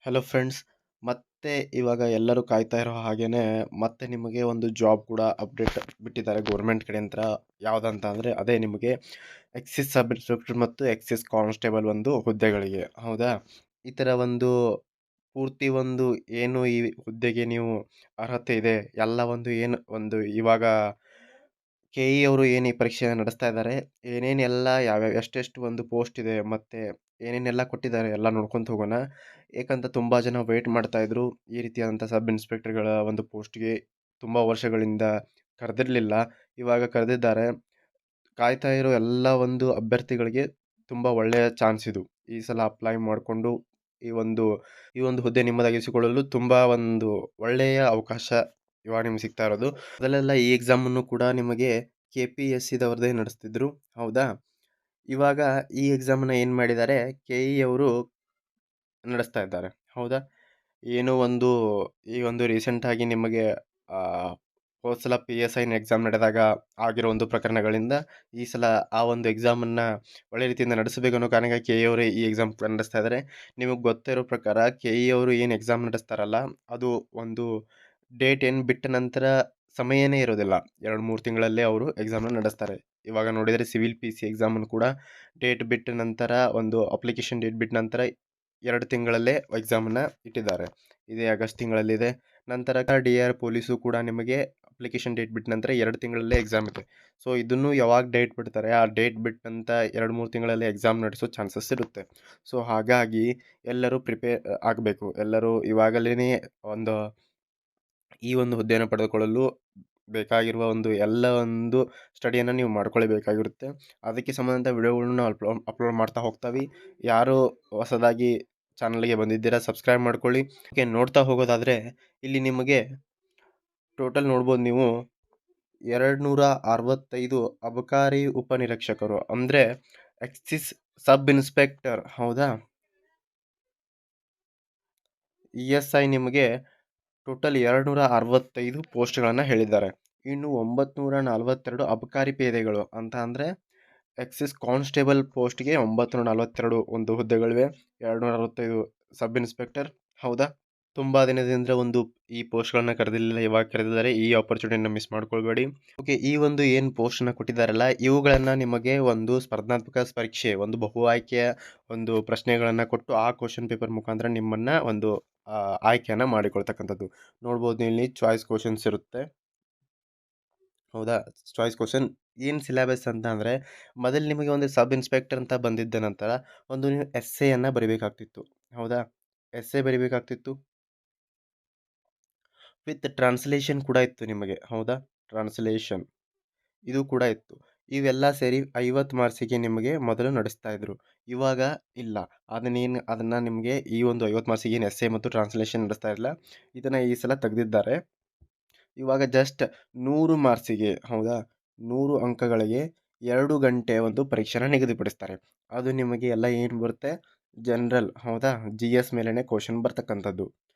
Hello friends. ಮತ್ತೆ ಇವಾಗ ಎಲ್ಲರೂ ಕಾಯ್ತಾ ಇರೋ ಹಾಗೇನೆ ಮತ್ತೆ ನಿಮಗೆ ಒಂದು ಜಾಬ್ ಕೂಡ ಅಪ್ಡೇಟ್ ಬಿಟ್ಟಿದ್ದಾರೆ ಗೌರ್ಮೆಂಟ್ ಕಡೆಯಿಂದ. ಯಾವುದಂತ ಅಂದರೆ ಅದೇ ನಿಮಗೆ ಎಕ್ಸಿಸ್ ಸಬ್ ಇನ್ಸ್ಪೆಕ್ಟರ್ ಮತ್ತು ಎಕ್ಸಿಸ್ ಕಾನ್ಸ್ಟೇಬಲ್ ಒಂದು ಹುದ್ದೆಗಳಿಗೆ. ಹೌದಾ? ಈ ಥರ ಒಂದು ಪೂರ್ತಿ ಒಂದು ಏನು ಈ ಹುದ್ದೆಗೆ ನೀವು ಅರ್ಹತೆ ಇದೆ ಎಲ್ಲ ಒಂದು ಏನು ಒಂದು ಇವಾಗ ಕೆ ಇ ಅವರು ಏನು ಈ ಪರೀಕ್ಷೆಯನ್ನು ನಡೆಸ್ತಾ ಇದ್ದಾರೆ, ಏನೇನೆಲ್ಲ ಯಾವ್ಯಾವ ಎಷ್ಟೆಷ್ಟು ಒಂದು ಪೋಸ್ಟ್ ಇದೆ ಮತ್ತು ಏನೇನೆಲ್ಲ ಕೊಟ್ಟಿದ್ದಾರೆ ಎಲ್ಲ ನೋಡ್ಕೊಂತ ಹೋಗೋಣ. ಏಕಂತ ತುಂಬ ಜನ ವೆಯ್ಟ್ ಮಾಡ್ತಾ ಇದ್ರು ಈ ರೀತಿಯಾದಂಥ ಸಬ್ ಇನ್ಸ್ಪೆಕ್ಟರ್ಗಳ ಒಂದು ಪೋಸ್ಟ್ಗೆ. ತುಂಬ ವರ್ಷಗಳಿಂದ ಕರೆದಿರಲಿಲ್ಲ, ಇವಾಗ ಕರೆದಿದ್ದಾರೆ. ಕಾಯ್ತಾ ಇರೋ ಎಲ್ಲ ಒಂದು ಅಭ್ಯರ್ಥಿಗಳಿಗೆ ತುಂಬ ಒಳ್ಳೆಯ ಚಾನ್ಸ್ ಇದು. ಈ ಸಲ ಅಪ್ಲೈ ಮಾಡಿಕೊಂಡು ಈ ಒಂದು ಈ ಒಂದು ಹುದ್ದೆ ನಿಮ್ಮದಾಗಿಸಿಕೊಳ್ಳಲು ತುಂಬ ಒಂದು ಒಳ್ಳೆಯ ಅವಕಾಶ ಇವಾಗ ನಿಮ್ಗೆ ಸಿಗ್ತಾ ಇರೋದು. ಮೊದಲೆಲ್ಲ ಈ ಎಕ್ಸಾಮನ್ನು ಕೂಡ ನಿಮಗೆ ಕೆ ಪಿ ಎಸ್ ಸಿದವ್ರದ್ದೇ ನಡೆಸ್ತಿದ್ರು. ಹೌದಾ? ಇವಾಗ ಈ ಎಕ್ಸಾಮನ್ನು ಏನು ಮಾಡಿದ್ದಾರೆ, ಕೆ ಇ ಅವರು ನಡೆಸ್ತಾ ಇದ್ದಾರೆ. ಹೌದಾ? ಏನೋ ಒಂದು ಈ ಒಂದು ರೀಸೆಂಟಾಗಿ ನಿಮಗೆ ಹೋದ ಸಲ ಪಿ ಎಸ್ ಐನ ಎಕ್ಸಾಮ್ ನಡೆದಾಗ ಆಗಿರೋ ಒಂದು ಪ್ರಕರಣಗಳಿಂದ ಈ ಸಲ ಆ ಒಂದು ಎಕ್ಸಾಮನ್ನು ಒಳ್ಳೆ ರೀತಿಯಿಂದ ನಡೆಸಬೇಕು ಅನ್ನೋ ಕಾರಣಕ್ಕಾಗಿ ಕೆ ಇ ಅವರೇ ಈ ಎಕ್ಸಾಮ್ ನಡೆಸ್ತಾ ಇದ್ದಾರೆ. ನಿಮಗೆ ಗೊತ್ತಿರೋ ಪ್ರಕಾರ ಕೆ ಇ ಅವರು ಏನು ಎಕ್ಸಾಮ್ ನಡೆಸ್ತಾರಲ್ಲ, ಅದು ಒಂದು ಡೇಟ್ ಏನು ಬಿಟ್ಟ ನಂತರ ಸಮಯನೇ ಇರೋದಿಲ್ಲ. 2-3 ತಿಂಗಳಲ್ಲೇ ಅವರು ಎಕ್ಸಾಮ್ನ ನಡೆಸ್ತಾರೆ. ಇವಾಗ ನೋಡಿದರೆ ಸಿವಿಲ್ ಪಿ ಸಿ ಎಕ್ಸಾಮನ್ನು ಕೂಡ ಡೇಟ್ ಬಿಟ್ಟ ನಂತರ ಒಂದು ಅಪ್ಲಿಕೇಶನ್ ಡೇಟ್ ಬಿಟ್ಟ ನಂತರ 2 ತಿಂಗಳಲ್ಲೇ ಎಕ್ಸಾಮನ್ನು ಇಟ್ಟಿದ್ದಾರೆ. ಇದೇ ಆಗಸ್ಟ್ ತಿಂಗಳಲ್ಲಿದೆ. ನಂತರ ಡಿ ಆರ್ ಪೊಲೀಸು ಕೂಡ ನಿಮಗೆ ಅಪ್ಲಿಕೇಶನ್ ಡೇಟ್ ಬಿಟ್ಟ ನಂತರ 2 ತಿಂಗಳಲ್ಲೇ ಎಕ್ಸಾಮ್ ಇದೆ. ಸೊ ಇದನ್ನು ಯಾವಾಗ ಡೇಟ್ ಬಿಡ್ತಾರೆ, ಆ ಡೇಟ್ ಬಿಟ್ಟಂತ 2-3 ತಿಂಗಳಲ್ಲಿ ಎಕ್ಸಾಮ್ ನಡೆಸೋ ಚಾನ್ಸಸ್ ಇರುತ್ತೆ. ಸೊ ಹಾಗಾಗಿ ಎಲ್ಲರೂ ಪ್ರಿಪೇರ್ ಆಗಬೇಕು. ಎಲ್ಲರೂ ಇವಾಗಲೇ ಒಂದು ಈ ಒಂದು ಹುದ್ದೆಯನ್ನು ಪಡೆದುಕೊಳ್ಳಲು ಬೇಕಾಗಿರುವ ಒಂದು ಎಲ್ಲ ಒಂದು ಸ್ಟಡಿಯನ್ನು ನೀವು ಮಾಡ್ಕೊಳ್ಳೇಬೇಕಾಗಿರುತ್ತೆ. ಅದಕ್ಕೆ ಸಂಬಂಧಿಸಿದ ವಿಡಿಯೋಗಳನ್ನ ಅಪ್ಲೋಡ್ ಮಾಡ್ತಾ ಹೋಗ್ತಾವೆ. ಯಾರು ಹೊಸದಾಗಿ ಚಾನಲ್ಗೆ ಬಂದಿದ್ದೀರಾ ಸಬ್ಸ್ಕ್ರೈಬ್ ಮಾಡ್ಕೊಳ್ಳಿ. ಓಕೆ, ನೋಡ್ತಾ ಹೋಗೋದಾದರೆ ಇಲ್ಲಿ ನಿಮಗೆ ಟೋಟಲ್ ನೋಡ್ಬೋದು ನೀವು 265 ಅಬಕಾರಿ ಉಪನಿರೀಕ್ಷಕರು ಅಂದರೆ ಎಕ್ಸಿಸ್ ಸಬ್ ಇನ್ಸ್ಪೆಕ್ಟರ್. ಹೌದಾ? ಇ ಎಸ್ ಐ ನಿಮಗೆ ಟೋಟಲ್ 265 ಪೋಸ್ಟ್ಗಳನ್ನು ಹೇಳಿದ್ದಾರೆ. ಇನ್ನು 942 ಅಬಕಾರಿ ಪೇದೆಗಳು ಅಂತ ಅಂದರೆ ಎಕ್ಸಿಸ್ ಕಾನ್ಸ್ಟೇಬಲ್ ಪೋಸ್ಟ್ಗೆ 942 ಒಂದು ಹುದ್ದೆಗಳಿವೆ. 265 ಸಬ್ ಇನ್ಸ್ಪೆಕ್ಟರ್. ಹೌದಾ? ತುಂಬ ದಿನದಿಂದ ಒಂದು ಈ ಪೋಸ್ಟ್ಗಳನ್ನ ಕರೆದಿಲ್ಲ, ಇವಾಗ ಕರೆದಿದ್ದಾರೆ. ಈ ಆಪರ್ಚುನಿಟಿನ ಮಿಸ್ ಮಾಡ್ಕೊಳ್ಬೇಡಿ. ಓಕೆ, ಈ ಒಂದು ಏನು ಪೋಸ್ಟನ್ನು ಕೊಟ್ಟಿದ್ದಾರಲ್ಲ, ಇವುಗಳನ್ನು ನಿಮಗೆ ಒಂದು ಸ್ಪರ್ಧಾತ್ಮಕ ಪರೀಕ್ಷೆ, ಒಂದು ಬಹು ಆಯ್ಕೆಯ ಒಂದು ಪ್ರಶ್ನೆಗಳನ್ನು ಕೊಟ್ಟು ಆ ಕ್ವಶನ್ ಪೇಪರ್ ಮುಖಾಂತರ ನಿಮ್ಮನ್ನು ಒಂದು ಆಯ್ಕೆಯನ್ನು ಮಾಡಿಕೊಳ್ತಕ್ಕಂಥದ್ದು. ನೋಡ್ಬೋದು ಇಲ್ಲಿ ಚಾಯ್ಸ್ ಕ್ವಶನ್ಸ್ ಇರುತ್ತೆ. ಹೌದಾ? ಚಾಯ್ಸ್ ಕ್ವಶನ್ ಏನು ಸಿಲೆಬಸ್ ಅಂತ ಅಂದರೆ, ಮೊದಲು ನಿಮಗೆ ಒಂದು ಸಬ್ ಇನ್ಸ್ಪೆಕ್ಟರ್ ಅಂತ ಬಂದಿದ್ದ ನಂತರ ಒಂದು ನೀವು ಎಸ್ ಎಯನ್ನು ಬರಿಬೇಕಾಗ್ತಿತ್ತು. ಹೌದಾ? ಎಸ್ ಎ ಬರಿಬೇಕಾಗ್ತಿತ್ತು ವಿತ್ ಟ್ರಾನ್ಸ್ಲೇಷನ್ ಕೂಡ ಇತ್ತು ನಿಮಗೆ. ಹೌದಾ? ಟ್ರಾನ್ಸ್ಲೇಷನ್ ಇದು ಕೂಡ ಇತ್ತು. ಇವೆಲ್ಲ ಸೇರಿ 50 ಮಾರ್ಕ್ಸಿಗೆ ನಿಮಗೆ ಮೊದಲು ನಡೆಸ್ತಾ ಇದ್ರು. ಇವಾಗ ಇಲ್ಲ. ಅದನ್ನು ನಿಮಗೆ ಈ ಒಂದು 50 ಮಾರ್ಕ್ಸಿಗೆ ಏನು ಎಸ್ ಎ ಮತ್ತು ಟ್ರಾನ್ಸ್ಲೇಷನ್ ನಡೆಸ್ತಾ ಇಲ್ಲ, ಇದನ್ನು ಈ ಸಲ ತೆಗೆದಿದ್ದಾರೆ. ಇವಾಗ ಜಸ್ಟ್ 100 ಮಾರ್ಕ್ಸಿಗೆ, ಹೌದಾ, 100 ಅಂಕಗಳಿಗೆ 2 ಗಂಟೆ ಒಂದು ಪರೀಕ್ಷೆನ ನಿಗದಿಪಡಿಸ್ತಾರೆ. ಅದು ನಿಮಗೆ ಎಲ್ಲ ಏನು ಬರುತ್ತೆ, ಜನರಲ್. ಹೌದಾ? ಜಿ ಎಸ್ ಮೇಲೇ ಕ್ವಶನ್ ಬರ್ತಕ್ಕಂಥದ್ದು.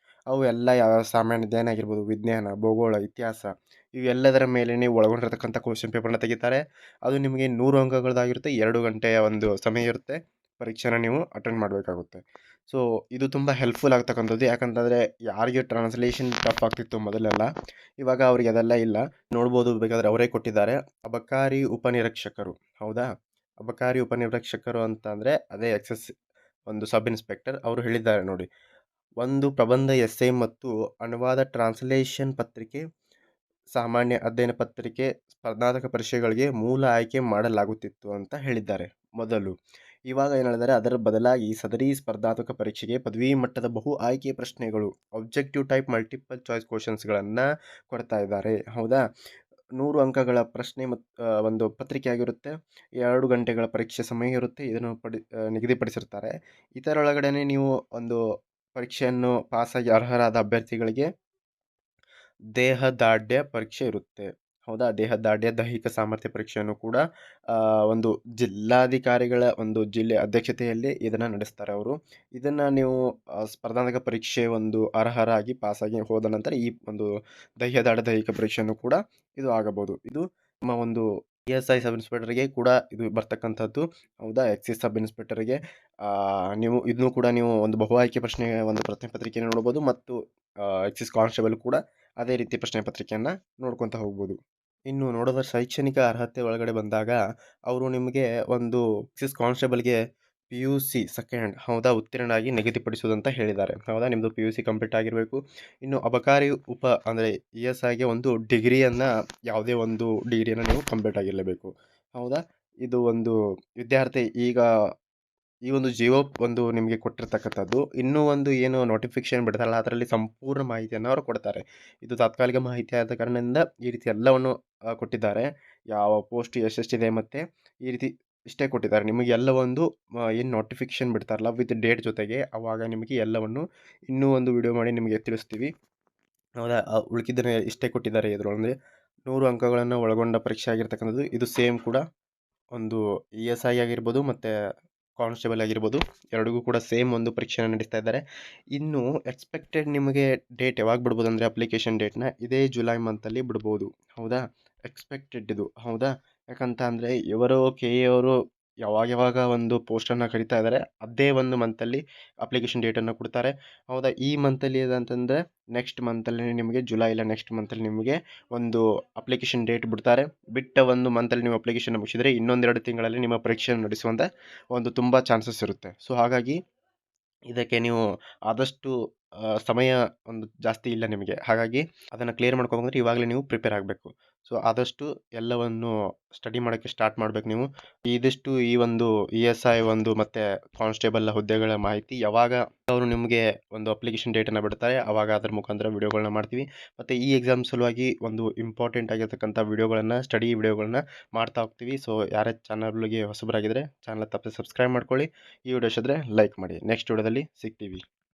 ಅವು ಎಲ್ಲ ಯಾವ್ಯಾವ ಸಾಮಾನ್ಯ ಜ್ಞಾನ ಆಗಿರ್ಬೋದು, ವಿಜ್ಞಾನ, ಭೂಗೋಳ, ಇತಿಹಾಸ, ಇವೆಲ್ಲದರ ಮೇಲೆ ಒಳಗೊಂಡಿರತಕ್ಕಂಥ ಕ್ವಶನ್ ಪೇಪರ್ನ ತೆಗಿತಾರೆ. ಅದು ನಿಮಗೆ 100 ಅಂಕಗಳದಾಗಿರುತ್ತೆ. 2 ಗಂಟೆಯ ಒಂದು ಸಮಯ ಇರುತ್ತೆ. ಪರೀಕ್ಷೆನ ನೀವು ಅಟೆಂಡ್ ಮಾಡಬೇಕಾಗುತ್ತೆ. ಸೊ ಇದು ತುಂಬ ಹೆಲ್ಪ್ಫುಲ್ ಆಗ್ತಕ್ಕಂಥದ್ದು. ಯಾಕಂತಂದರೆ ಯಾರಿಗೆ ಟ್ರಾನ್ಸ್ಲೇಷನ್ ಟಫ್ ಆಗ್ತಿತ್ತು ಮೊದಲೆಲ್ಲ, ಇವಾಗ ಅವ್ರಿಗೆ ಅದೆಲ್ಲ ಇಲ್ಲ. ನೋಡ್ಬೋದು, ಬೇಕಾದರೆ ಅವರೇ ಕೊಟ್ಟಿದ್ದಾರೆ. ಅಬಕಾರಿ ಉಪನಿರೀಕ್ಷಕರು. ಹೌದಾ? ಅಬಕಾರಿ ಉಪನಿರೀಕ್ಷಕರು ಅಂತ ಅಂದರೆ ಅದೇ ಎಕ್ಸಸ್ ಒಂದು ಸಬ್ ಇನ್ಸ್ಪೆಕ್ಟರ್. ಅವರು ಹೇಳಿದ್ದಾರೆ ನೋಡಿ, ಒಂದು ಪ್ರಬಂಧ ಎಸ್ಸೆ ಮತ್ತು ಅನುವಾದ ಟ್ರಾನ್ಸ್ಲೇಷನ್ ಪತ್ರಿಕೆ, ಸಾಮಾನ್ಯ ಅಧ್ಯಯನ ಪತ್ರಿಕೆ ಸ್ಪರ್ಧಾತ್ಮಕ ಪರೀಕ್ಷೆಗಳಿಗೆ ಮೂಲ ಆಯ್ಕೆ ಮಾಡಲಾಗುತ್ತಿತ್ತು ಅಂತ ಹೇಳಿದ್ದಾರೆ ಮೊದಲು. ಇವಾಗ ಏನು ಹೇಳಿದ್ದಾರೆ, ಅದರ ಬದಲಾಗಿ ಸದರಿ ಸ್ಪರ್ಧಾತ್ಮಕ ಪರೀಕ್ಷೆಗೆ ಪದವಿ ಮಟ್ಟದ ಬಹು ಆಯ್ಕೆ ಪ್ರಶ್ನೆಗಳು, ಆಬ್ಜೆಕ್ಟಿವ್ ಟೈಪ್ ಮಲ್ಟಿಪಲ್ ಚಾಯ್ಸ್ ಕ್ವಶನ್ಸ್ಗಳನ್ನು ಕೊಡ್ತಾ ಇದ್ದಾರೆ. ಹೌದಾ? 100 ಅಂಕಗಳ ಪ್ರಶ್ನೆ ಮತ್ತು ಒಂದು ಪತ್ರಿಕೆ ಆಗಿರುತ್ತೆ. 2 ಗಂಟೆಗಳ ಪರೀಕ್ಷೆ ಸಮಯ ಇರುತ್ತೆ. ಇದನ್ನು ನಿಗದಿಪಡಿಸಿರ್ತಾರೆ. ಇದರೊಳಗಡೆ ನೀವು ಒಂದು ಪರೀಕ್ಷೆಯನ್ನು ಪಾಸಾಗಿ ಅರ್ಹರಾದ ಅಭ್ಯರ್ಥಿಗಳಿಗೆ ದೇಹದಾಢ್ಯ ಪರೀಕ್ಷೆ ಇರುತ್ತೆ. ಹೌದಾ? ದೇಹದಾಢ್ಯ ದೈಹಿಕ ಸಾಮರ್ಥ್ಯ ಪರೀಕ್ಷೆಯನ್ನು ಕೂಡ ಒಂದು ಜಿಲ್ಲಾಧಿಕಾರಿಗಳ ಒಂದು ಜಿಲ್ಲೆ ಅಧ್ಯಕ್ಷತೆಯಲ್ಲಿ ಇದನ್ನು ನಡೆಸ್ತಾರೆ ಅವರು. ಇದನ್ನು ನೀವು ಸ್ಪರ್ಧಾತ್ಮಕ ಪರೀಕ್ಷೆ ಒಂದು ಅರ್ಹರಾಗಿ ಪಾಸಾಗಿ ಹೋದ ನಂತರ ಈ ಒಂದು ದೈಹಿಕ ಪರೀಕ್ಷೆಯನ್ನು ಕೂಡ ಇದು ಆಗಬಹುದು. ಇದು ನಿಮ್ಮ ಒಂದು PSI ಸಬ್ ಇನ್ಸ್ಪೆಕ್ಟರ್‌ಗೆ ಕೂಡ ಇದು ಬರ್ತಕ್ಕಂಥದ್ದು. ಹೌದಾ? ಎಕ್ಸೈಸ್ ಸಬ್ ಇನ್ಸ್ಪೆಕ್ಟರ್‌ಗೆ ನೀವು ಇದನ್ನು ಕೂಡ ನೀವು ಒಂದು ಬಹು ಆಯ್ಕೆ ಪ್ರಶ್ನೆ ಒಂದು ಪ್ರಶ್ನೆ ಪತ್ರಿಕೆಯನ್ನು ನೋಡ್ಬೋದು ಮತ್ತು ಎಕ್ಸೈಸ್ ಕಾನ್ಸ್ಟೇಬಲ್ ಕೂಡ ಅದೇ ರೀತಿ ಪ್ರಶ್ನೆ ಪತ್ರಿಕೆಯನ್ನು ನೋಡ್ಕೊತ ಹೋಗ್ಬೋದು. ಇನ್ನು ನೋಡೋದಾದ್ರೆ ಶೈಕ್ಷಣಿಕ ಅರ್ಹತೆ ಒಳಗಡೆ ಬಂದಾಗ ಅವರು ನಿಮಗೆ ಒಂದು ಎಕ್ಸೈಸ್ ಕಾನ್ಸ್ಟೇಬಲ್‌ಗೆ PUC ಸೆಕೆಂಡ್ ಹೌದಾ? ಉತ್ತೀರ್ಣರಾಗಿ ನಿಗದಿಪಡಿಸುವುದಂತ ಹೇಳಿದ್ದಾರೆ. ಹೌದಾ? ನಿಮ್ಮದು PUC ಕಂಪ್ಲೀಟ್ ಆಗಿರಬೇಕು. ಇನ್ನು ಅಬಕಾರಿ ಅಂದರೆ ESIಗೆ ಒಂದು ಡಿಗ್ರಿಯನ್ನು ಯಾವುದೇ ಒಂದು ಡಿಗ್ರಿಯನ್ನು ನೀವು ಕಂಪ್ಲೀಟ್ ಆಗಿರಲೇಬೇಕು. ಹೌದಾ? ಇದು ಒಂದು ವಿದ್ಯಾರ್ಥಿ ಈಗ ಈ ಒಂದು ಜಿಯೋ ಒಂದು ನಿಮಗೆ ಕೊಟ್ಟಿರ್ತಕ್ಕಂಥದ್ದು. ಇನ್ನೂ ಒಂದು ಏನು ನೋಟಿಫಿಕೇಷನ್ ಬಿಡ್ತಾರಲ್ಲ ಅದರಲ್ಲಿ ಸಂಪೂರ್ಣ ಮಾಹಿತಿಯನ್ನು ಅವರು ಕೊಡ್ತಾರೆ. ಇದು ತಾತ್ಕಾಲಿಕ ಮಾಹಿತಿ ಆದ ಕಾರಣದಿಂದ ಈ ರೀತಿ ಎಲ್ಲವನ್ನು ಕೊಟ್ಟಿದ್ದಾರೆ. ಯಾವ ಪೋಸ್ಟ್ ಎಷ್ಟೆಷ್ಟಿದೆ ಮತ್ತು ಈ ರೀತಿ ಇಷ್ಟೇ ಕೊಟ್ಟಿದ್ದಾರೆ. ನಿಮಗೆ ಎಲ್ಲ ಒಂದು ಏನು ನೋಟಿಫಿಕೇಷನ್ ಬಿಡ್ತಾರಲ್ಲ ವಿತ್ ಡೇಟ್ ಜೊತೆಗೆ ಆವಾಗ ನಿಮಗೆ ಎಲ್ಲವನ್ನು ಇನ್ನೂ ಒಂದು ವಿಡಿಯೋ ಮಾಡಿ ನಿಮಗೆ ತಿಳಿಸ್ತೀವಿ. ಹೌದಾ? ಉಳ್ಕಿದ್ದನ್ನು ಇಷ್ಟೇ ಕೊಟ್ಟಿದ್ದಾರೆ ಇದರೊಳಗೆ 100 ಅಂಕಗಳನ್ನು ಒಳಗೊಂಡ ಪರೀಕ್ಷೆ ಆಗಿರ್ತಕ್ಕಂಥದ್ದು. ಇದು ಸೇಮ್ ಕೂಡ ಒಂದು ESI ಆಗಿರ್ಬೋದು ಮತ್ತು ಕಾನ್ಸ್ಟೇಬಲ್ ಆಗಿರ್ಬೋದು ಎರಡಿಗೂ ಕೂಡ ಸೇಮ್ ಒಂದು ಪರೀಕ್ಷೆಯನ್ನು ನಡೆಸ್ತಾ ಇದ್ದಾರೆ. ಇನ್ನು ಎಕ್ಸ್ಪೆಕ್ಟೆಡ್ ನಿಮಗೆ ಡೇಟ್ ಯಾವಾಗ ಬಿಡ್ಬೋದು ಅಂದರೆ ಅಪ್ಲಿಕೇಶನ್ ಡೇಟ್ನ ಇದೇ ಜುಲೈ ಮಂತಲ್ಲಿ ಬಿಡ್ಬೋದು. ಹೌದಾ? ಎಕ್ಸ್ಪೆಕ್ಟೆಡ್ ಇದು. ಹೌದಾ? ಯಾಕಂತ ಅಂದರೆ ಇವರು KA ಅವರು ಯಾವಾಗ ಒಂದು ಪೋಸ್ಟನ್ನು ಕರೀತಾ ಇದ್ದಾರೆ ಅದೇ ಒಂದು ಮಂತಲ್ಲಿ ಅಪ್ಲಿಕೇಶನ್ ಡೇಟನ್ನು ಕೊಡ್ತಾರೆ. ಹೌದಾ? ಈ ಮಂತಲ್ಲಿ ಅಂತಂದರೆ ನೆಕ್ಸ್ಟ್ ಮಂತಲ್ಲಿ ನಿಮಗೆ ಜುಲೈ ಇಲ್ಲ ನೆಕ್ಸ್ಟ್ ಮಂತಲ್ಲಿ ನಿಮಗೆ ಒಂದು ಅಪ್ಲಿಕೇಶನ್ ಡೇಟ್ ಬಿಡ್ತಾರೆ. ಬಿಟ್ಟ ಒಂದು ಮಂತಲ್ಲಿ ನೀವು ಅಪ್ಲಿಕೇಶನ್ ಮುಗಿಸಿದರೆ ಇನ್ನೊಂದೆರಡು ತಿಂಗಳಲ್ಲಿ ನಿಮ್ಮ ಪರೀಕ್ಷೆಯನ್ನು ನಡೆಸುವಂಥ ಒಂದು ತುಂಬ ಚಾನ್ಸಸ್ ಇರುತ್ತೆ. ಸೊ ಹಾಗಾಗಿ ಇದಕ್ಕೆ ನೀವು ಆದಷ್ಟು ಸಮಯ ಒಂದು ಜಾಸ್ತಿ ಇಲ್ಲ ನಿಮಗೆ. ಹಾಗಾಗಿ ಅದನ್ನು ಕ್ಲಿಯರ್ ಮಾಡ್ಕೋಬೇಕಂದ್ರೆ ಇವಾಗಲೇ ನೀವು ಪ್ರಿಪೇರ್ ಆಗಬೇಕು. ಸೊ ಆದಷ್ಟು ಎಲ್ಲವನ್ನು ಸ್ಟಡಿ ಮಾಡೋಕ್ಕೆ ಸ್ಟಾರ್ಟ್ ಮಾಡಬೇಕು ನೀವು. ಇದಿಷ್ಟು ಈ ಒಂದು ESI ಒಂದು ಮತ್ತು ಕಾನ್ಸ್ಟೇಬಲ್ ಹುದ್ದೆಗಳ ಮಾಹಿತಿ. ಯಾವಾಗ ಅವರು ನಿಮಗೆ ಒಂದು ಅಪ್ಲಿಕೇಶನ್ ಡೇಟನ್ನು ಬಿಡ್ತಾರೆ ಆವಾಗ ಅದರ ಮುಖಾಂತರ ವಿಡಿಯೋಗಳನ್ನ ಮಾಡ್ತೀವಿ. ಮತ್ತು ಈ ಎಕ್ಸಾಮ್ ಸಲುವಾಗಿ ಒಂದು ಇಂಪಾರ್ಟೆಂಟ್ ಆಗಿರ್ತಕ್ಕಂಥ ವಿಡಿಯೋಗಳನ್ನು ಸ್ಟಡಿ ವಿಡಿಯೋಗಳನ್ನ ಮಾಡ್ತಾ ಹೋಗ್ತೀವಿ. ಸೊ ಯಾರೇ ಚಾನಲ್ಗೆ ಹೊಸಬರಾಗಿದ್ದರೆ ಚಾನಲ್ ತಪ್ಪದೆ ಸಬ್ಸ್ಕ್ರೈಬ್ ಮಾಡ್ಕೊಳ್ಳಿ. ಈ ವಿಡಿಯೋ ಇಷ್ಟ ಆದರೆ ಲೈಕ್ ಮಾಡಿ. ನೆಕ್ಸ್ಟ್ ವಿಡಿಯೋದಲ್ಲಿ ಸಿಗ್ತೀವಿ.